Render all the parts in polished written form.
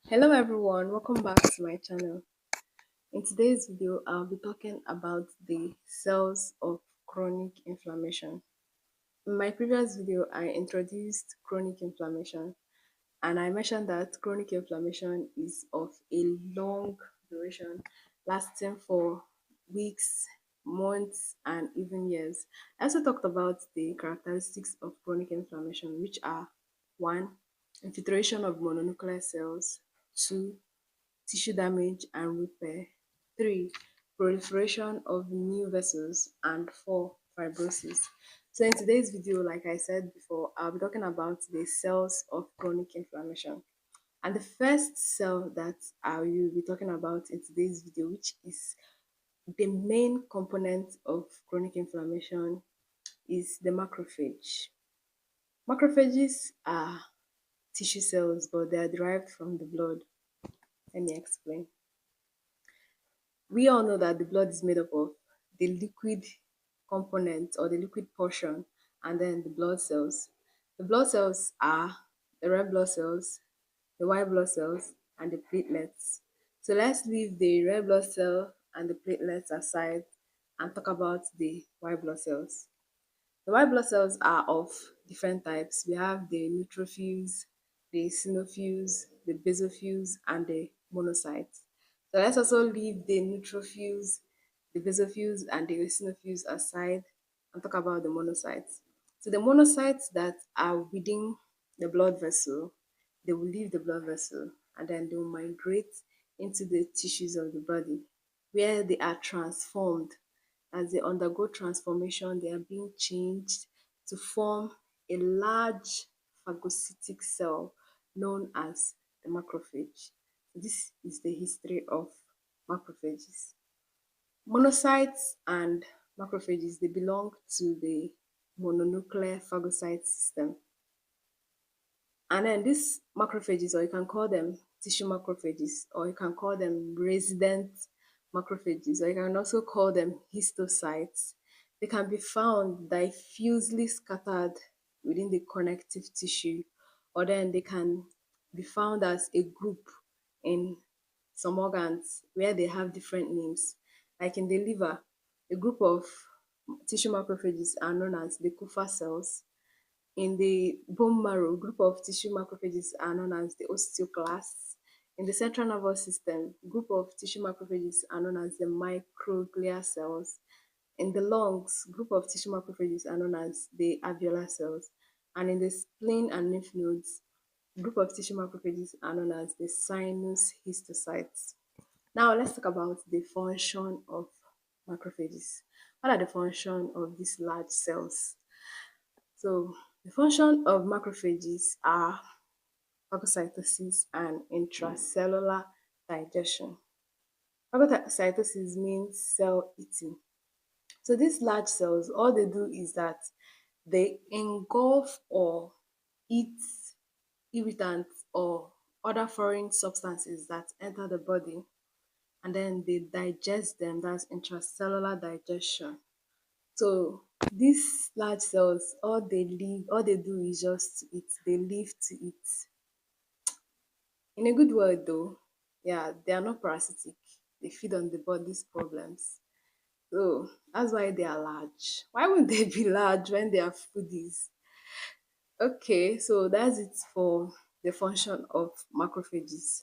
Hello everyone, welcome back to my channel. In today's video, I'll be talking about the cells of chronic inflammation. In my previous video, I introduced chronic inflammation and I mentioned that chronic inflammation is of a long duration, lasting for weeks, months, and even years. I also talked about the characteristics of chronic inflammation, which are 1. Infiltration of mononuclear cells, 2. Tissue damage and repair, 3. Proliferation of new vessels, and 4. Fibrosis. So in today's video, like I said before, I'll be talking about the cells of chronic inflammation. And the first cell that I will be talking about in today's video, which is the main component of chronic inflammation, is the macrophage. Macrophages are tissue cells, but they are derived from the blood. Let me explain. We all know that the blood is made up of the liquid component or the liquid portion and then the blood cells. The blood cells are the red blood cells, the white blood cells, and the platelets. So let's leave the red blood cell and the platelets aside and talk about the white blood cells. The white blood cells are of different types. We have the neutrophils, the eosinophils, the basophils, and the monocytes. So let's also leave the neutrophils, the basophils, and the eosinophils aside and talk about the monocytes. So the monocytes that are within the blood vessel, they will leave the blood vessel and then they will migrate into the tissues of the body where they are transformed. As they undergo transformation, they are being changed to form a large phagocytic cell known as the macrophage. This is the history of macrophages. Monocytes and macrophages, they belong to the mononuclear phagocyte system. And then these macrophages, or you can call them tissue macrophages, or you can call them resident macrophages, or you can also call them histocytes. They can be found diffusely scattered within the connective tissue, or then they can be found as a group in some organs where they have different names. Like in the liver, a group of tissue macrophages are known as the Kupffer cells. In the bone marrow, group of tissue macrophages are known as the osteoclasts. In the central nervous system, group of tissue macrophages are known as the microglia cells. In the lungs, group of tissue macrophages are known as the alveolar cells. And in the spleen and lymph nodes, group of tissue macrophages are known as the sinus histocytes. Now let's talk about the function of macrophages. What are the function of these large cells? So the function of macrophages are phagocytosis and intracellular digestion. Phagocytosis means cell eating. So these large cells, all they do is that they engulf or eat irritants or other foreign substances that enter the body and then they digest them. That's intracellular digestion. So these large cells, all they do is just to eat. They live to eat. In a good word though, yeah, they are not parasitic. They feed on the body's problems. So that's why they are large. Why would they be large when they are foodies? Okay, so that's it for the function of macrophages,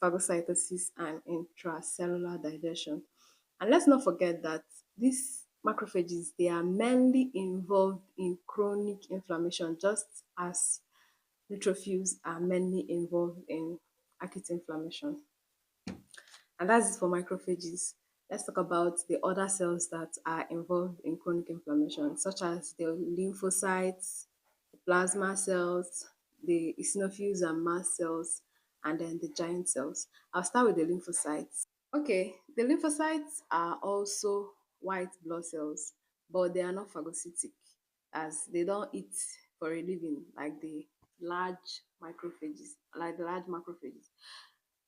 phagocytosis, and intracellular digestion. And let's not forget that these macrophages, they are mainly involved in chronic inflammation, just as neutrophils are mainly involved in acute inflammation. And that's it for macrophages. Let's talk about the other cells that are involved in chronic inflammation, such as the lymphocytes, the plasma cells, the eosinophils and mast cells, and then the giant cells. I'll start with the lymphocytes. Okay, the lymphocytes are also white blood cells, but they are not phagocytic as they don't eat for a living like the large macrophages.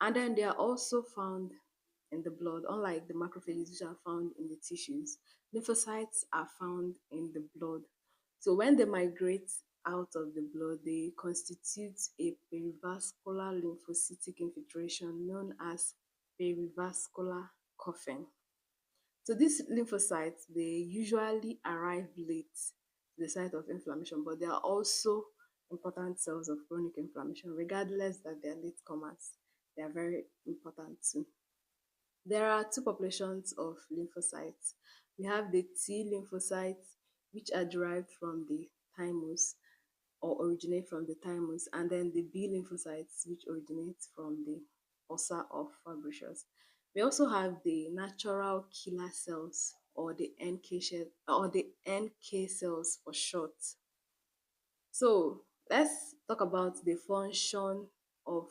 And then they are also found in the blood, unlike the macrophages which are found in the tissues. Lymphocytes are found in the blood. So when they migrate out of the blood, they constitute a perivascular lymphocytic infiltration known as perivascular coughing. So these lymphocytes, they usually arrive late to the site of inflammation, but they are also important cells of chronic inflammation, regardless that they are late comers. They are very important too. There are two populations of lymphocytes. We have the T lymphocytes, which are derived from the thymus or originate from the thymus, and then the B lymphocytes, which originate from the fossa of Fabricius. We also have the natural killer cells, or the NK cells for short. So let's talk about the function of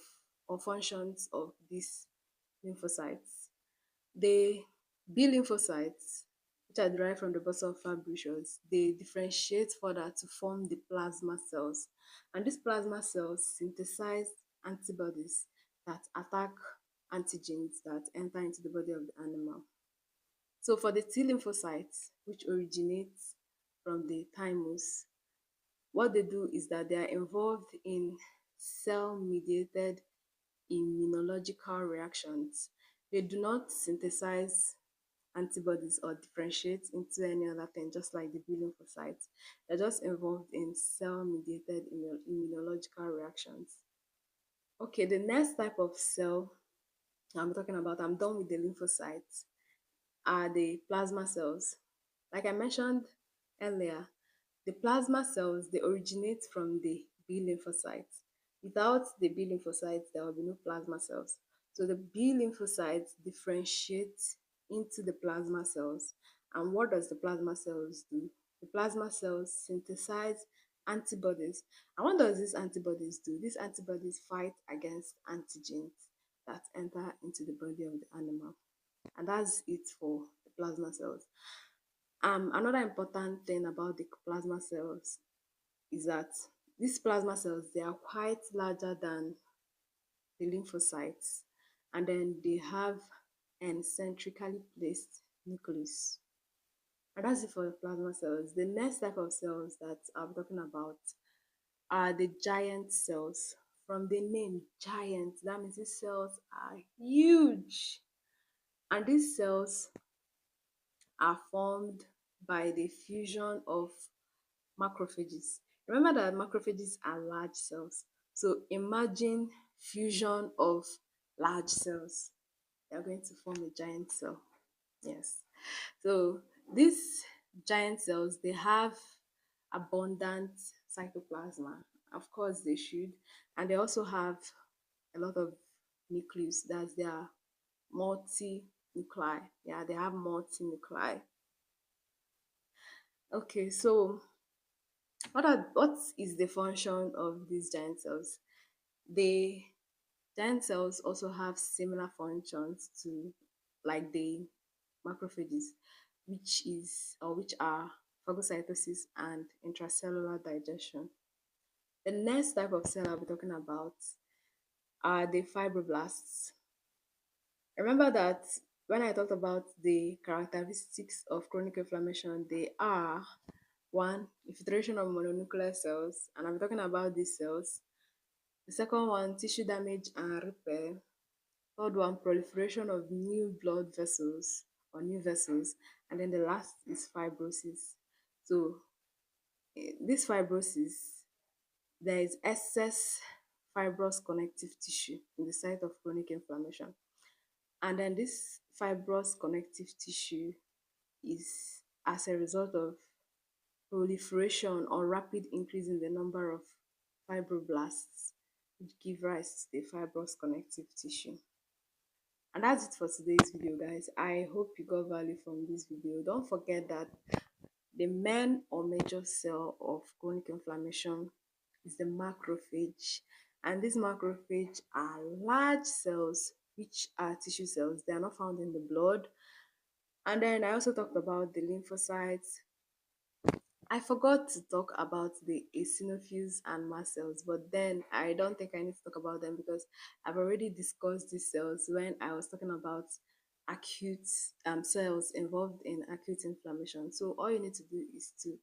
or functions of these lymphocytes. The B lymphocytes, which are derived from the fossa of Fabricius, they differentiate further to form the plasma cells. And these plasma cells synthesize antibodies that attack antigens that enter into the body of the animal. So for the T lymphocytes, which originates from the thymus, what they do is that they are involved in cell-mediated immunological reactions. They do not synthesize antibodies or differentiate into any other thing, just like the B lymphocytes. They're just involved in cell-mediated immunological reactions. Okay, the next type of cell I'm talking about, I'm done with the lymphocytes, are the plasma cells. Like I mentioned earlier, the plasma cells, they originate from the B lymphocytes. Without the B lymphocytes, there will be no plasma cells. So the B lymphocytes differentiate into the plasma cells. And what does the plasma cells do? The plasma cells synthesize antibodies. And what does these antibodies do? These antibodies fight against antigens that enter into the body of the animal. And that's it for the plasma cells. Another important thing about the plasma cells is that these plasma cells, they are quite larger than the lymphocytes, and then they have an centrically placed nucleus. And that's it for the plasma cells. The next type of cells that I'm talking about are the giant cells. From the name giant, that means these cells are huge. And these cells are formed by the fusion of macrophages. Remember that macrophages are large cells. So imagine fusion of large cells. They are going to form a giant cell. Yes. So these giant cells, they have abundant cytoplasma. Of course they should. And they also have a lot of nucleus. That's their multi-nuclei. Yeah, they have multi-nuclei. Okay, so what is the function of these giant cells? The giant cells also have similar functions to like the macrophages, which are phagocytosis and intracellular digestion. The next type of cell I'll be talking about are the fibroblasts. Remember that when I talked about the characteristics of chronic inflammation, they are one, infiltration of mononuclear cells, and I'm talking about these cells. The second one, tissue damage and repair. Third one, proliferation of new blood vessels or new vessels. And then the last is fibrosis. So this fibrosis, there is excess fibrous connective tissue in the site of chronic inflammation. And then this fibrous connective tissue is as a result of proliferation or rapid increase in the number of fibroblasts, which give rise to the fibrous connective tissue. And that's it for today's video, guys. I hope you got value from this video. Don't forget that the main or major cell of chronic inflammation is the macrophage. And these macrophage are large cells, which are tissue cells. They are not found in the blood. And then I also talked about the lymphocytes. I forgot to talk about the eosinophils and mast cells, but then I don't think I need to talk about them because I've already discussed these cells when I was talking about acute cells involved in acute inflammation. So all you need to do is to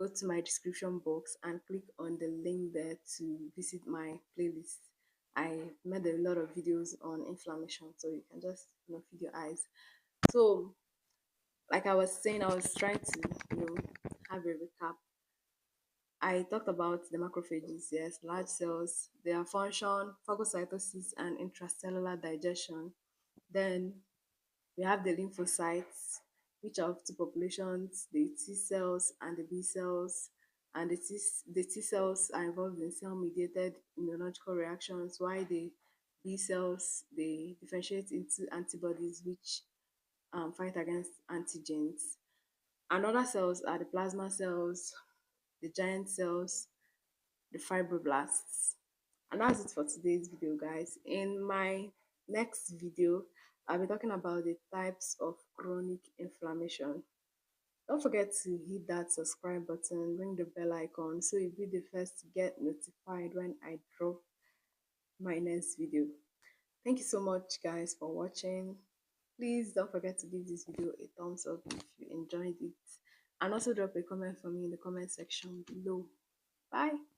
go to my description box and click on the link there to visit my playlist. I made a lot of videos on inflammation, so you can just feed your eyes. So, like I was saying, I was trying to have a recap. I talked about the macrophages, yes, large cells, their function, phagocytosis, and intracellular digestion. Then we have the lymphocytes, which are of two populations, the T cells and the B cells. And the T cells are involved in cell-mediated immunological reactions, while the B cells, they differentiate into antibodies which fight against antigens. And other cells are the plasma cells, the giant cells, the fibroblasts. And that's it for today's video, guys. In my next video, I'll be talking about the types of chronic inflammation. Don't forget to hit that subscribe button, ring the bell icon so you'll be the first to get notified when I drop my next video. Thank you so much, guys, for watching. Please don't forget to give this video a thumbs up if you enjoyed it, and also drop a comment for me in the comment section below. Bye.